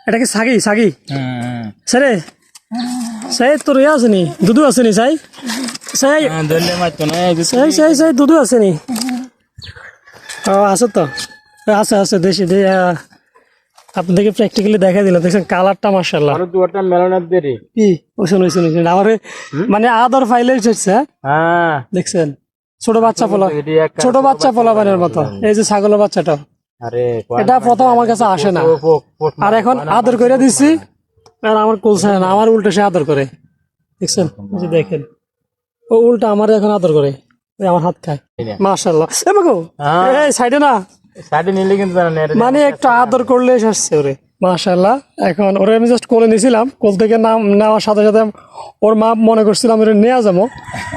এটা কি সাগি সাগি স্যারে সাই তোর ইয়ে আছে নি দুধু আছে নি সাই সাই সাই সাই সাই দুধু আছে নি ও আছে তো আছে আছে দেশি আপনাদেরকে প্র্যাকটিক্যালি দেখা দিলাম দেখছেন কালারটা মাশাআল্লাহ আর দুটো মেলানোর দেরি কি ওই শুনুন আমারে মানে আদর ফাইলে এসেছে হ্যাঁ দেখছেন ছোট বাচ্চা পোলাপানের মতো এই যে ছাগলের বাচ্চাটা আরে এটা প্রথম আমার কাছে আসে না আর এখন আদর করে দিচ্ছি আর আমার কুলছে না আমার উল্টো সে আদর করে দেখছেন এই যে দেখেন ও উল্টা আমার এখন আদর করে আমার হাত খায় মাশাআল্লাহ এই সাইডে না সাইডে নিলে কিন্তু মানে একটু আদর করলে আসছে ওরে মাশাআল্লাহ এখন ওরে আমি জাস্ট কোলে নিয়েছিলাম কোল থেকে নাম নেওয়ার সাথে সাথে ওর মা মনে করছিলাম ওরে নেওয়া যাবো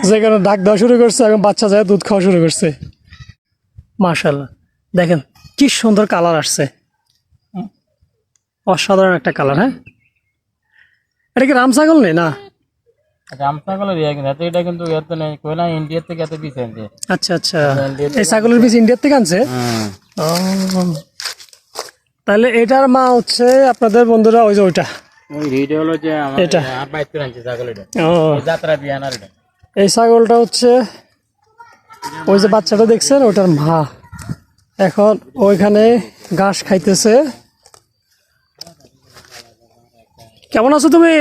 যে কারণে ডাক দেওয়া শুরু করছে এখন বাচ্চা যায় দুধ খাওয়া শুরু করছে মাশাআল্লাহ দেখেন কি সুন্দর কালার আসছে অসাধারণ একটা কালার হ্যাঁ এটা কি রাম ছাগল নেই না রামছাগলের ইয়া কিন্তু এটা কিন্তু এত নেই কইলা ইন্ডিয়া থেকে এত পিস আনছে আচ্ছা আচ্ছা এই ছাগলের বীজ ইন্ডিয়া থেকে আনছে তাহলে এটার মা হচ্ছে আপনাদের বন্ধুরা ওই যে ওইটা ওই ভিডিও হলো যে আমার এটা আর বাইক করে আনছে ছাগল এটা ও যাত্রা বিয়ানার এটা এই ছাগলটা হচ্ছে ওই যে বাচ্চাটা দেখছেন ওটার মা এখন ওইখানে ঘাস খাইতেছে কেমন আছো তুমি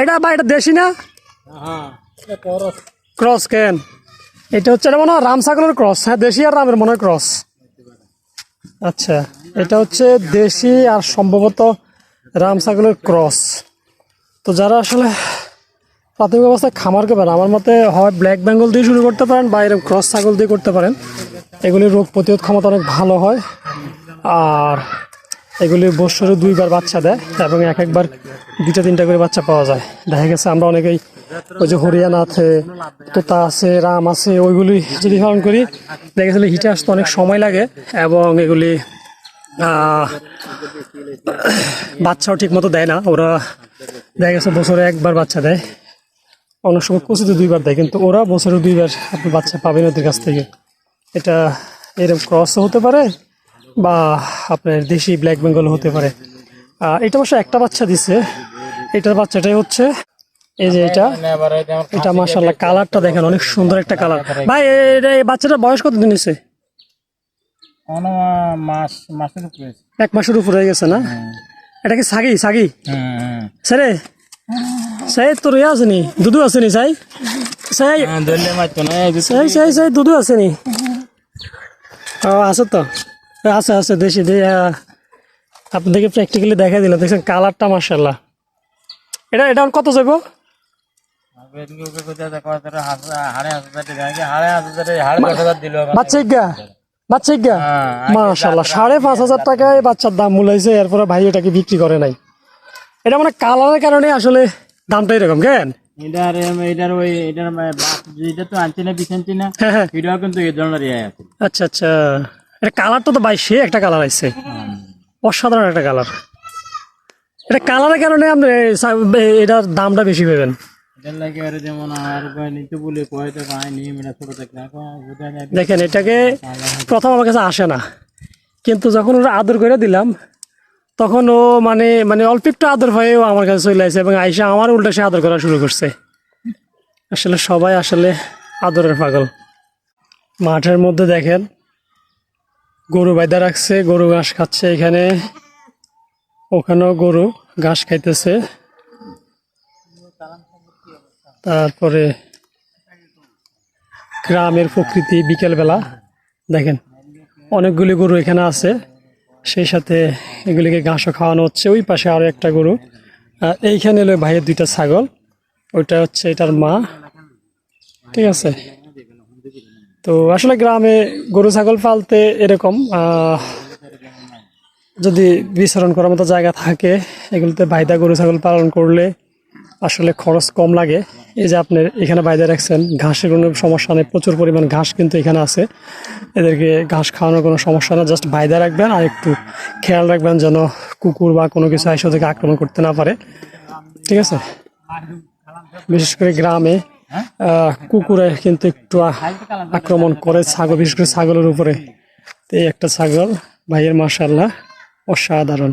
এটা বা এটা দেশি না ক্রস কেন এটা হচ্ছে এটা মনে হয় রাম ছাগলের ক্রস হ্যাঁ দেশি আর রামের মনে হয় ক্রস আচ্ছা এটা হচ্ছে দেশি আর সম্ভবত রাম ছাগলের ক্রস তো যারা আসলে প্রাথমিক অবস্থায় খামার করবেন আমার মতে হয় ব্ল্যাক বেঙ্গল দিয়ে শুরু করতে পারেন বা এরকম ক্রস ছাগল দিয়ে করতে পারেন এগুলির রোগ প্রতিরোধ ক্ষমতা অনেক ভালো হয় আর এগুলি বছরে 2বার বাচ্চা দেয় এবং একবার 2-3টা করে বাচ্চা পাওয়া যায় দেখা গেছে আমরা অনেকেই ওই যে হরিয়ানা আছে তোতা আছে রাম আছে ওইগুলি যদি পালন করি দেখা গেছিলো হিটে আসতে অনেক সময় লাগে এবং এগুলি বাচ্চাও ঠিক মতো দেয় না ওরা দেখা গেছে বছরে 1বার বাচ্চা দেয় অনেক সময় কুচিতে 2বার দেয় কিন্তু ওরা বছরে 2বার আপনি বাচ্চা পাবেন ওদের কাছ থেকে এটা এরকম ক্রসও হতে পারে বা আপনার দেশি ব্ল্যাক বেঙ্গল হতে পারে এটা অবশ্য একটা বাচ্চা দিছে এটার বাচ্চাটাই হচ্ছে এই যে এটা মাশাআল্লাহ কালারটা দেখেন অনেক সুন্দর একটা কালার ভাই এই বাচ্চাটার বয়স কতদিন হয়েছে মাসের উপরে 1 মাসের উপরে হয়ে গেছে না এটা কি সাগি সাগি স্যারে সাই তোর ইয়ে আছে নি দুধু আছে নি সাই সাই সাই সাই সাই দুধু আছে নি ও আছে তো আছে আছে দেশি আপনাদেরকে প্র্যাকটিক্যালি দেখা দিলাম দেখছেন কালারটা মাশাআল্লাহ এটা কত যাবো বাচ্চা মাশাআল্লাহ 5,500 টাকায় বাচ্চার দাম মূলাইছে এরপরে ভাই এটাকে বিক্রি করে নাই এটা মানে কালারের কারণে আসলে দামটা এরকম কেন আচ্ছা আচ্ছা এটা কালারটা তো ভাই সে একটা কালার আছে অসাধারণ একটা কালার এটা কালারের কারণে আপনি এটার দামটা বেশি পাবেন দেখেন এটাকে প্রথম আমার কাছে আসে না কিন্তু যখন ওরা আদর করে দিলাম তখন ও মানে অল্প একটু আদর হয়েও আমার কাছে চলে আসে এবং আইসা আমার উল্টা সে আদর করা শুরু করছে আসলে সবাই আসলে আদরের পাগল মাঠের মধ্যে দেখেন গরু বাইদা রাখছে গরু ঘাস খাচ্ছে এখানে ওখানেও গরু ঘাস খাইতেছে তারপরে গ্রামের প্রকৃতি বিকেলবেলা দেখেন অনেকগুলি গরু এখানে আছে সেই সাথে এগুলিকে ঘাসও খাওয়ানো হচ্ছে ওই পাশে আরো একটা গরু এইখানে এলো ভাইয়ের 2টা ছাগল ওইটা হচ্ছে এটার মা ঠিক আছে তো আসলে গ্রামে গরু ছাগল পালতে এরকম যদি বিচরণ করার মতো জায়গা থাকে এগুলোতে বাইদা গরু ছাগল পালন করলে আসলে খরচ কম লাগে এই যে আপনার এখানে বাইদা রাখছেন ঘাসের কোনো সমস্যা নেই প্রচুর পরিমাণ ঘাস কিন্তু এখানে আছে এদেরকে ঘাস খাওয়ানোর কোনো সমস্যা না জাস্ট বাইদা রাখবেন আর একটু খেয়াল রাখবেন যেন কুকুর বা কোনো কিছু আইসা থেকে আক্রমণ করতে না পারে ঠিক আছে বিশেষ করে গ্রামে কুকুরে কিন্তু একটু আক্রমণ করে ছাগল বিশেষ করে ছাগলের উপরে তো এই একটা ছাগল ভাইয়ের মাশাআল্লাহ অসাধারণ